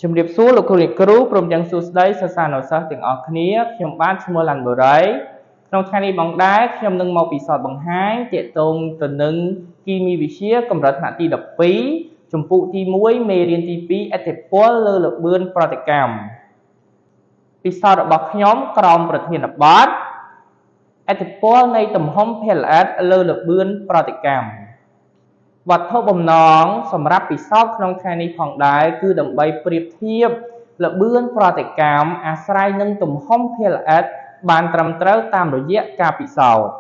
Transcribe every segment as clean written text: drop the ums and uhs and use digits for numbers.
ជំរាបសួរលោកគ្រូអ្នកគ្រូព្រមទាំងសួស្តីសិស្សានុសិស្សទាំងអស់គ្នាខ្ញុំបាទឈ្មោះឡាន់បូរីក្នុងថ្ងៃនេះបងដែរខ្ញុំនឹងមកពិសោធន៍បង្ហាញទាក់ទងទៅនឹងគីមីវិទ្យាកម្រិតថ្នាក់ទី12ជំពូកទី1មេរៀនទី2ឥទ្ធិពលលើល្បឿនប្រតិកម្មពិសោធន៍របស់ខ្ញុំក្រោមប្រធានបទឥទ្ធិពលនៃទំហំភាគល្អិតលើល្បឿនប្រតិកម្មវត្ថុបំណងសម្រាប់ពិសោធន៍ក្នុងថ្ងៃនេះផងដែរគឺដើម្បីប្រៀបធៀបល្បឿនប្រតិកម្មអាស្រ័យនឹងទំហំភាគល្អិតបានត្រឹមត្រូវតាមរយៈការពិសោធន៍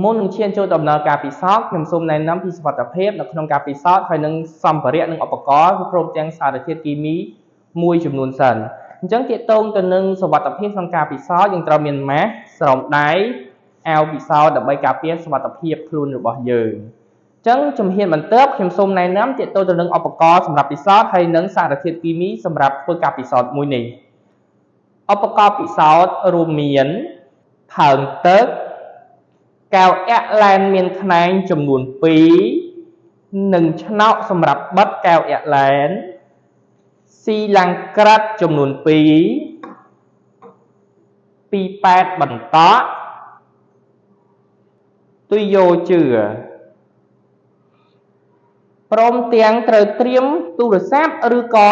មុននឹងឈានចូលដំណើរការពិសោធន៍ខ្ញុំសូមណែនាំពីសុវត្ថិភាពនៅក្នុងការពិសោធន៍ហើយនឹងសម្ភារៈនិងឧបករណ៍ព្រមទាំងសារធាតុគីមីមួយចំនួនសិនអញ្ចឹងទាក់ទងទៅនឹងសុវត្ថិភាពក្នុងការពិសោធន៍យើងត្រូវមានម៉ាស់ស្រោមដៃអាវពិសោធន៍ដើម្បីការពារសុវត្ថិភាពខ្លួនរបស់យើងអញ្ចឹងជំហានបន្ទាប់ខ្ញុំសូមណែនាំទាក់ទងទៅនឹងឧបករណ៍សម្រាប់ពិសោធន៍ហើយនិងសារធាតុគីមីសម្រាប់ធ្វើការពិសោធន៍មួយនេះឧបករណ៍ពិសោធន៍រួមមានផើងទឹកកែវអែកឡែនមានខ្នែងចំនួន2និងឆ្នោកសម្រាប់បិទកែវអែកឡែនស៊ីឡាំងក្រាត់ចំនួន2ពីប៉ែតបន្តក់ទុយយ៉ូជឿព្រមទាំងត្រូវត្រៀមទូរស័ព្ទឬក៏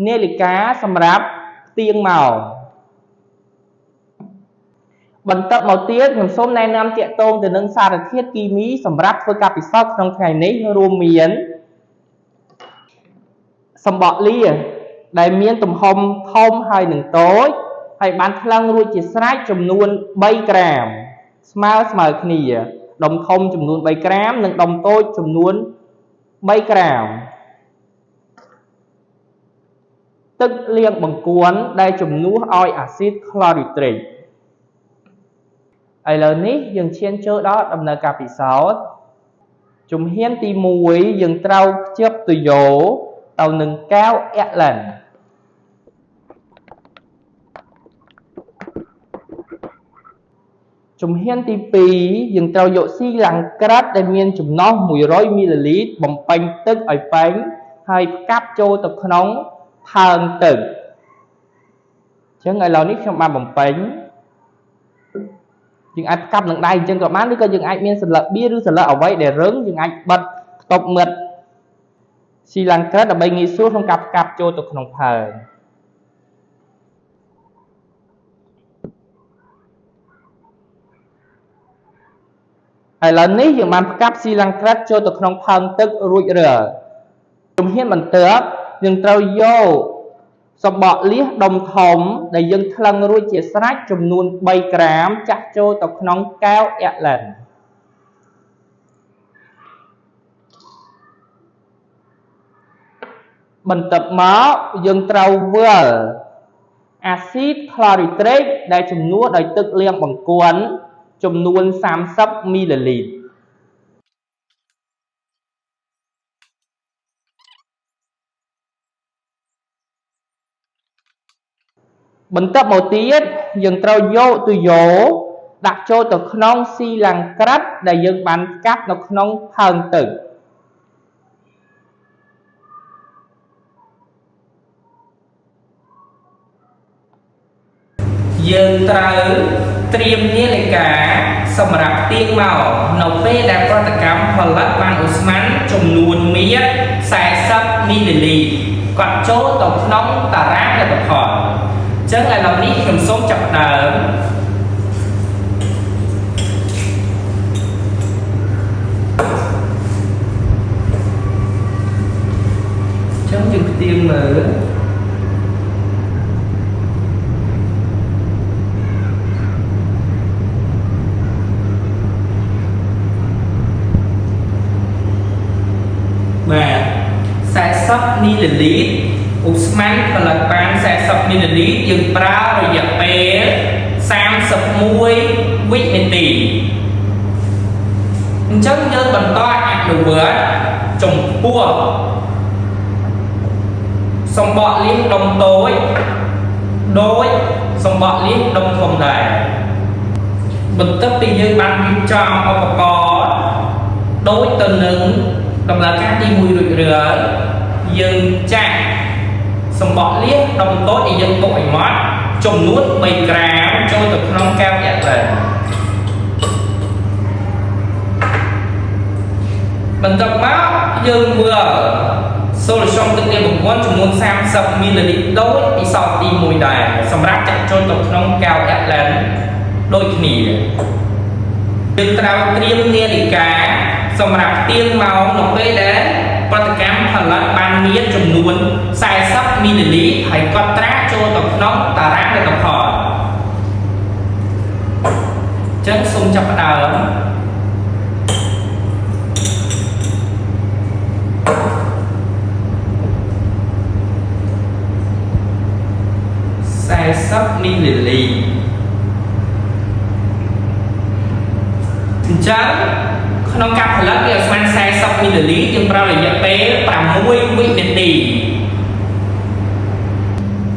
នាឡិកាសម្រាប់ផ្ទៀងម៉ោងបន្តមកទៀតខ្ញុំសូមណែនាំទាក់ទងទៅនឹងសារធាតុគីមីសម្រាប់ធ្វើការពិសោធន៍ក្នុងថ្ងៃនេះរួមមានសំបកលាដែលមានទំហំធំហើយនឹងតូចហើយបានថ្លឹងរួចជាស្រេចចំនួន3ក្រាមស្មើគ្នាដុំធំចំនួន3ក្រាមនិងដុំតូចចំនួន3ក្រាមទឹកលាងបង្គន់ដែលជំនួសឲ្យអាស៊ីតក្លរីត្រិកឥឡូវនេះយើងឈានចូលដល់ដំណើរការពិសោធន៍ជំហានទី1យើងត្រូវភ្ជាប់ទុយយ៉ូទៅនឹងកែវអែកឡែនជំហានទី2យើងត្រូវយកស៊ីឡាំងក្រាត់ដែលមានចំណុះ100មីលីលីត្របំពេញទឹកឲ្យពេញហើយផ្កាប់ចូលទៅក្នុងផើងទឹកអញ្ចឹងឥឡូវនេះខ្ញុំបានបំពេញយើងអាចផ្កាប់នឹងដៃអញ្ចឹងក៏បានឬក៏យើងអាចមានសន្លឹកបៀឬសន្លឹកអ្វីដែលរឹងយើងអាចបិទខ្ទប់មិត្តស៊ីឡាំងក្រាត់ដើម្បីងាយស្រួលក្នុងការផ្កាប់ចូលទៅក្នុងផើងឥឡូវនេះយើងបានផ្កាប់ស៊ីឡាំងក្រាត់ចូលទៅក្នុងផើងទឹករួចរាល់ជំហានបន្ទាប់យើងត្រូវយកសំបកលៀសដុំធំដែលយើងថ្លឹងរួចជាស្រេចចំនួន3ក្រាមចាក់ចូលទៅក្នុងកែវអែកឡែនបន្ទាប់មកយើងត្រូវវាល់អាស៊ីតក្លរីត្រិកដែលជំនួសដោយទឹកលាងបង្គន់ចំនួន30មីលីលីត្របន្ទាប់មកទៀតយើងត្រូវយកទុយយ៉ូដាក់ចូលទៅក្នុងស៊ីឡាំងក្រាត់ដែលយើងបានកាប់នៅក្នុងផើងទឹកយើងត្រូវត្រៀមនាឡិកាសម្រាប់ទៀងមកនៅពេលដែលប្រតិកម្មផលិតបានឧស្ម័នចំនួនមាត្រ40មីលីលីត្រគាត់ចូលទៅក្នុងតារាងលទ្ធផលអញ្ចឹងឥឡូវនេះខ្ញុំសូមចាប់ផ្ដើមអញ្ចឹងយើងផ្ទៀងមើលបាទ40មីលីលីត្រឧស្ម័នផលិតបាន40មីលីលីត្រយើងប្រើរយៈពេល31វិនាទីអញ្ចឹងយើងបន្តអនុវត្តចំពោះសំបកលៀសដុំតូចដោយសំបកលៀសដុំធំដែរបន្ទាប់ពីយើងបានរៀបចំឧបករណ៍ដូចទៅនឹងដំណើរការទី1រួចរាល់ dương chạm sầm bọ liếc đồng tốt thì dân bội mót trồng nuốt 3 gram cho từ non cao nhẹ lên bằng tập máu dương vừa solution tự nhiên một món chúng muốn xem sập ml đối đi sau đi mùi đài sầm rác chặt cho từ non cao nhẹ lên đôi khỉ được trao tiêm nia đi cá sầm rác tiêm màu nó về đếnประติกรรมผลิตบานนี้จำนวนใส่ซับมิลลิลิตรให้กดตราโจกับน้องตาร่างในกระเพาะจังสุ่มจับดาวใส่ซับมิลลิลิตรจังขนมกับผลิตเกี่ยวกับใส่ซับมิลลิลิตรยังเราเลยจะเป็นปรับมวยวินาที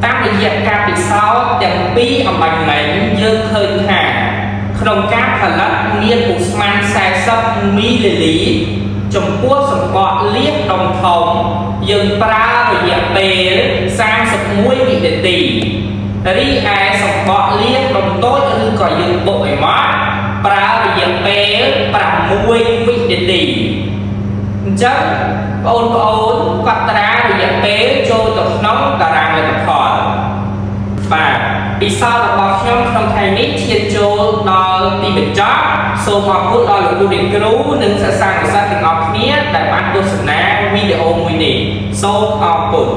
ตั้งระยะการปิดซอสอย่างปีเอาใบไหนเยอะเคยหาขนมกับผลิตเนียนอุสมันใส่ซับมิลลิลิตรจมพวกสมบัติเลี้ยงดองทองยังปลาระยะเป็นสร้างสับมวยวินาทีรีไอสมบัติเลี้ยงดองโต้หรือก่อยังบ่อยมากปลาระยะเป็นปรับมวยวินาทีจังโอนกัตราระยะเป็นโจตกน้องตารางเลยกับพอบ่าปีศาจระบบช่องทางไทยนี้เทียนโจดอตีเป็นจ๊อกโซมาพูดดอหรือดูเด็กรู้หนึ่งสร้างสัตว์ติดออกนี้แต่บ้านตัวสนาวิดีโอมือหนีโซออกปุ่น